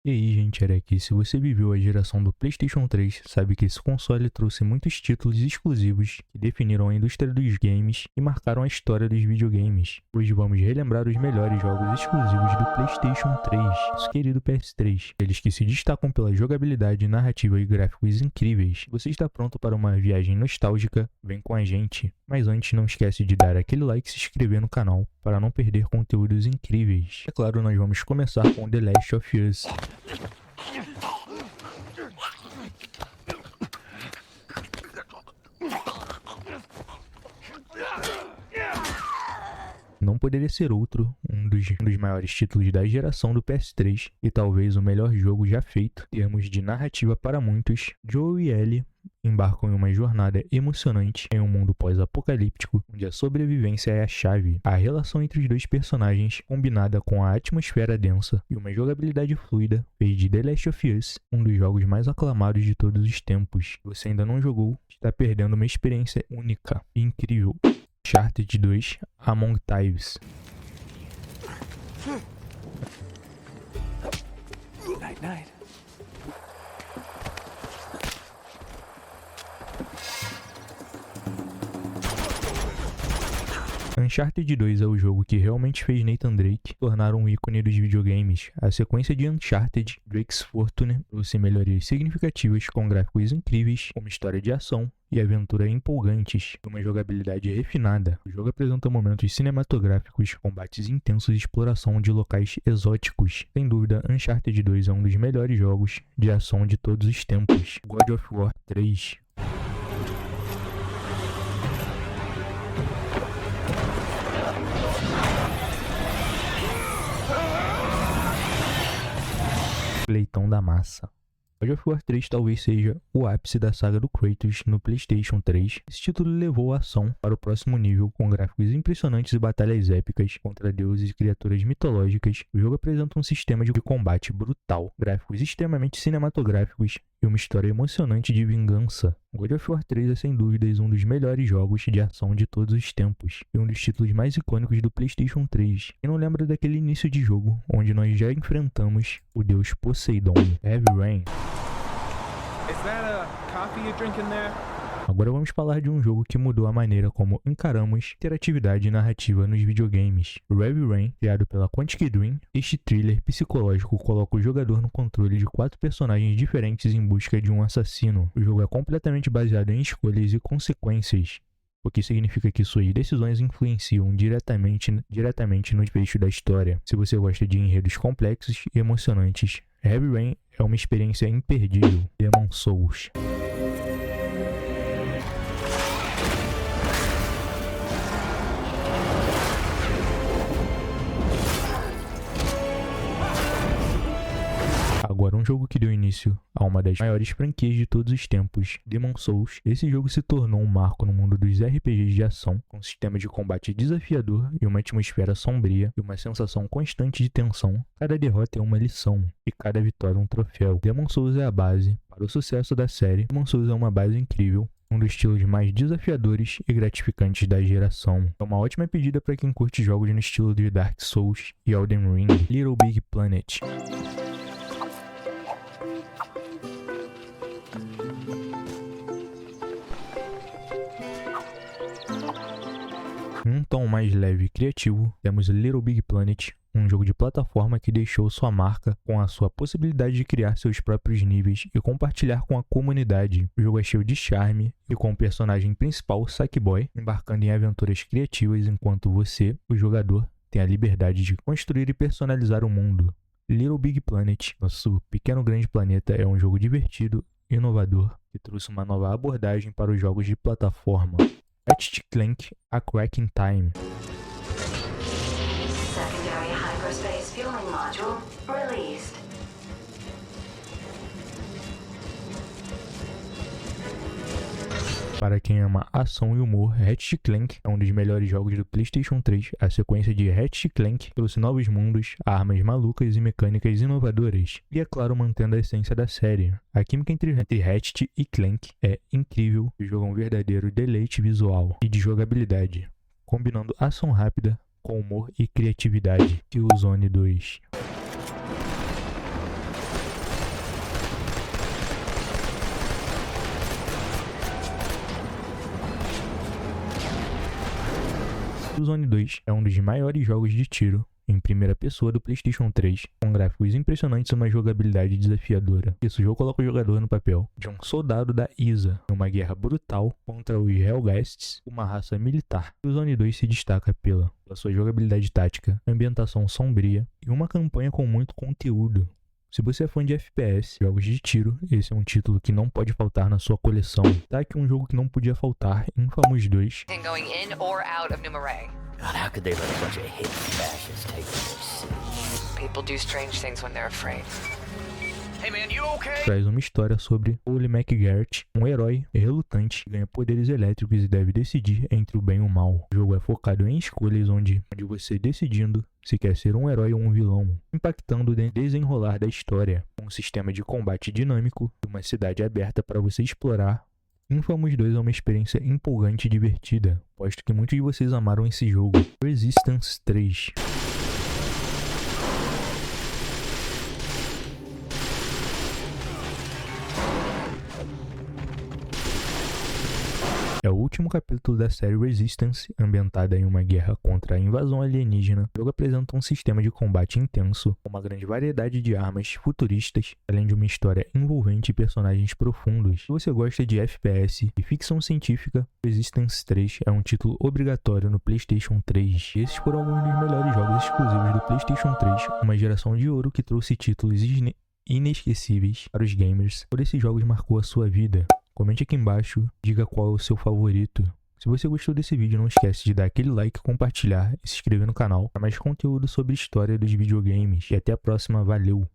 E aí, gente, era aqui. Se você viveu a geração do PlayStation 3, sabe que esse console trouxe muitos títulos exclusivos que definiram a indústria dos games e marcaram a história dos videogames. Hoje vamos relembrar os melhores jogos exclusivos do PlayStation 3, nosso querido PS3. Eles que se destacam pela jogabilidade, narrativa e gráficos incríveis. Você está pronto para uma viagem nostálgica? Vem com a gente! Mas antes, não esquece de dar aquele like e se inscrever no canal para não perder conteúdos incríveis. É claro, nós vamos começar com The Last of Us. Não poderia ser outro, um dos maiores títulos da geração do PS3 e talvez o melhor jogo já feito. Em termos de narrativa para muitos, Joel e Ellie embarcam em uma jornada emocionante em um mundo pós-apocalíptico, onde a sobrevivência é a chave. A relação entre os dois personagens, combinada com a atmosfera densa e uma jogabilidade fluida, fez de The Last of Us um dos jogos mais aclamados de todos os tempos. Se você ainda não jogou, está perdendo uma experiência única e incrível. Uncharted 2 Among Thieves. Night, night. Uncharted 2 é o jogo que realmente fez Nathan Drake tornar um ícone dos videogames. A sequência de Uncharted, Drake's Fortune, trouxe melhorias significativas com gráficos incríveis, uma história de ação e aventura empolgantes, e uma jogabilidade refinada. O jogo apresenta momentos cinematográficos, combates intensos e exploração de locais exóticos. Sem dúvida, Uncharted 2 é um dos melhores jogos de ação de todos os tempos. God of War 3. Leitão da massa. God of War 3 talvez seja o ápice da saga do Kratos no PlayStation 3. Esse título levou a ação para o próximo nível, com gráficos impressionantes e batalhas épicas contra deuses e criaturas mitológicas. O jogo apresenta um sistema de combate brutal, gráficos extremamente cinematográficos e uma história emocionante de vingança. God of War 3 é sem dúvidas um dos melhores jogos de ação de todos os tempos e um dos títulos mais icônicos do PlayStation 3. Quem não lembra daquele início de jogo, onde nós já enfrentamos o deus Poseidon, Heavy Rain. Agora vamos falar de um jogo que mudou a maneira como encaramos interatividade e narrativa nos videogames. Heavy Rain, criado pela Quantic Dream, este thriller psicológico coloca o jogador no controle de 4 personagens diferentes em busca de um assassino. O jogo é completamente baseado em escolhas e consequências, o que significa que suas decisões influenciam diretamente no desfecho da história. Se você gosta de enredos complexos e emocionantes, Heavy Rain é uma experiência imperdível. Demon's Souls. Agora, um jogo que deu início a uma das maiores franquias de todos os tempos, Demon's Souls. Esse jogo se tornou um marco no mundo dos RPGs de ação, com um sistema de combate desafiador e uma atmosfera sombria e uma sensação constante de tensão. Cada derrota é uma lição e cada vitória um troféu. Demon's Souls é a base para o sucesso da série. Demon's Souls é uma base incrível, um dos estilos mais desafiadores e gratificantes da geração. É uma ótima pedida para quem curte jogos no estilo de Dark Souls e Elden Ring. Little Big Planet. Em um tom mais leve e criativo, temos Little Big Planet, um jogo de plataforma que deixou sua marca com a sua possibilidade de criar seus próprios níveis e compartilhar com a comunidade. O jogo é cheio de charme e com o personagem principal, Sackboy, embarcando em aventuras criativas enquanto você, o jogador, tem a liberdade de construir e personalizar o mundo. Little Big Planet, nosso pequeno grande planeta, é um jogo divertido, inovador e trouxe uma nova abordagem para os jogos de plataforma. Ratchet & Clank: A Crack in Time. Secondary hyperspace fueling module released. Para quem ama ação e humor, Ratchet & Clank é um dos melhores jogos do PlayStation 3. A sequência de Ratchet & Clank trouxe novos mundos, armas malucas e mecânicas inovadoras. E é claro, mantendo a essência da série. A química entre Ratchet e Clank é incrível e o jogo é um verdadeiro deleite visual e de jogabilidade, combinando ação rápida com humor e criatividade. Killzone 2. Killzone 2 é um dos maiores jogos de tiro em primeira pessoa do PlayStation 3, com gráficos impressionantes e uma jogabilidade desafiadora. Esse jogo coloca o jogador no papel de um soldado da ISA, em uma guerra brutal contra os Helghasts, uma raça militar. Killzone 2 se destaca pela sua jogabilidade tática, ambientação sombria e uma campanha com muito conteúdo. Se você é fã de FPS, jogos de tiro, esse é um título que não pode faltar na sua coleção. Tá aqui um jogo que não podia faltar, Infamous 2. Going in or out of Numerai. God, how could they let a bunch of hidden fascists take their city? People do strange things when they're afraid. Hey man, you okay? Traz uma história sobre Cole McGarrett, um herói relutante que ganha poderes elétricos e deve decidir entre o bem e o mal. O jogo é focado em escolhas onde você decidindo se quer ser um herói ou um vilão, impactando o desenrolar da história. Um sistema de combate dinâmico e uma cidade aberta para você explorar. Infamous 2 é uma experiência empolgante e divertida, posto que muitos de vocês amaram esse jogo. Resistance 3. É o último capítulo da série Resistance, ambientada em uma guerra contra a invasão alienígena. O jogo apresenta um sistema de combate intenso, com uma grande variedade de armas futuristas, além de uma história envolvente e personagens profundos. Se você gosta de FPS e ficção científica, Resistance 3 é um título obrigatório no PlayStation 3. Esses foram alguns dos melhores jogos exclusivos do PlayStation 3, uma geração de ouro que trouxe títulos inesquecíveis para os gamers. Por esses jogos marcou a sua vida. Comente aqui embaixo, diga qual é o seu favorito. Se você gostou desse vídeo, não esquece de dar aquele like, compartilhar e se inscrever no canal para mais conteúdo sobre história dos videogames. E até a próxima, valeu!